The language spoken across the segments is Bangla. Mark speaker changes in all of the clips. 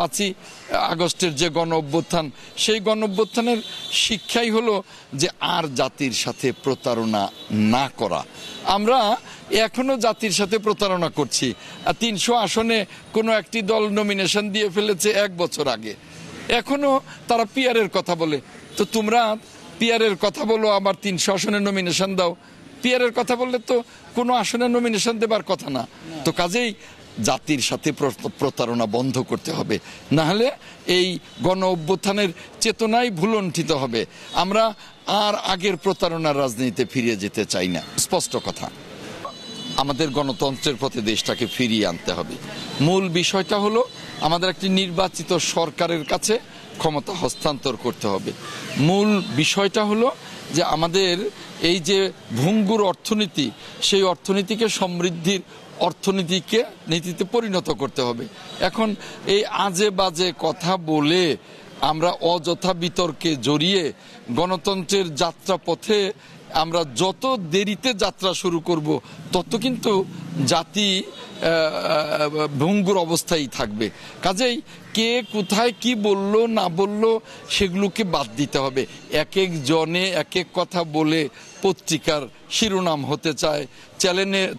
Speaker 1: 5ই আগস্টের যে গণ অভ্যুত্থান, সেই গণ অভ্যুত্থানের শিক্ষাই হলো যে আর জাতির সাথে প্রতারণা না করা। আমরা এখনো জাতির সাথে প্রতারণা করছি। 300 আসনে কোনো একটি দল নমিনেশন দিয়ে ফেলেছে 1 বছর আগে, এখনো তারা পিআরের কথা বলে। তো তোমরা পিআরের কথা বলো, আবার 300 আসনে নমিনেশন দাও। পিআরের কথা বললে তো কোনো আসনে নমিনেশন দেবার কথা না। তো কাজেই জাতির সাথে প্রতারণা বন্ধ করতে হবে, না হলে এই গণ অভ্যুত্থানের চেতনাই ভুলণ্ঠিত হবে। আমরা আর আগের প্রতারণার রাজনীতিতে ফিরে যেতে চাই না। স্পষ্ট কথা, আমাদের গণতন্ত্রের পথে দেশটাকে ফিরিয়ে আনতে হবে। মূল বিষয়টা হলো আমাদের একটি নির্বাচিত সরকারের কাছে ক্ষমতা হস্তান্তর করতে হবে। মূল বিষয়টা হলো যে আমাদের এই যে ভঙ্গুর অর্থনীতি, সেই অর্থনীতিকে সমৃদ্ধির নীতিতে পরিণত করতে হবে। এখন এই আজে বাজে কথা বলে আমরা অযথা বিতর্কে জড়িয়ে গণতন্ত্রের যাত্রা পথে আমরা যত দেরিতে যাত্রা শুরু করব, তত কিন্তু জাতি ভঙ্গুর অবস্থায় থাকবে। কাজেই কে কোথায় কি বলল না বলল সেগুলোকে বাদ দিতে হবে। এক এক জনে এক এক কথা বলে পত্রিকার শিরোনাম হতে চায়,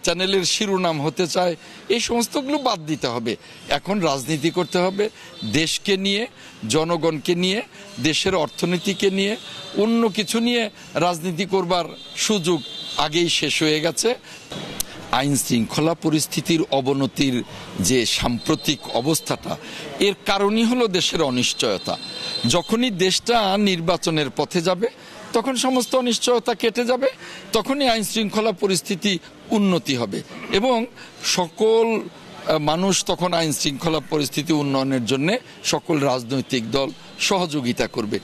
Speaker 1: চ্যানেলের শিরোনাম হতে চায়, এই সমস্তগুলো বাদ দিতে হবে। এখন রাজনীতি করতে হবে দেশকে নিয়ে, জনগণকে নিয়ে, দেশের অর্থনীতিকে নিয়ে। অন্য কিছু নিয়ে রাজনীতি করবার সুযোগ আগেই শেষ হয়ে গেছে। আইন শৃঙ্খলা পরিস্থিতির অবনতির যে সাম্প্রতিক অবস্থাটা, এর কারণই হলো দেশের অনিশ্চয়তা। যখনই দেশটা নির্বাচনের পথে যাবে, তখন সমস্ত অনিশ্চয়তা কেটে যাবে, তখনই আইন শৃঙ্খলা পরিস্থিতি উন্নতি হবে এবং সকল মানুষ তখন আইন শৃঙ্খলা পরিস্থিতি উন্নয়নের জন্য সকল রাজনৈতিক দল সহযোগিতা করবে।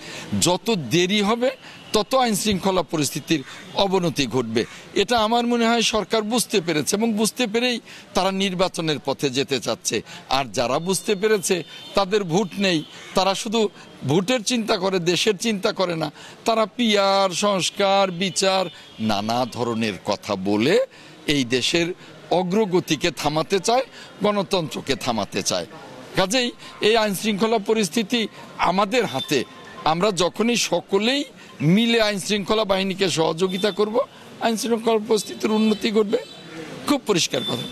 Speaker 1: যত দেরি হবে তত আইন শৃঙ্খলা পরিস্থিতির অবনতি ঘটবে। এটা আমার মনে হয় সরকার বুঝতে পেরেছে এবং বুঝতে পেরেই তারা নির্বাচনের পথে যেতে চাচ্ছে। আর যারা বুঝতে পেরেছে তাদের ভোট নেই, তারা শুধু ভোটের চিন্তা করে, দেশের চিন্তা করে না। তারা পিআর, সংস্কার, বিচার, নানা ধরনের কথা বলে এই দেশের অগ্রগতিকে থামাতে চায়, গণতন্ত্রকে থামাতে চায়। কাজেই এই আইন শৃঙ্খলা পরিস্থিতি আমাদের হাতে। আমরা যখনই সকলেই মিলে আইন শৃঙ্খলা বাহিনীকে সহযোগিতা করব, আইন শৃঙ্খলা পরিস্থিতির উন্নতি ঘটবে। খুব পরিষ্কার কথা।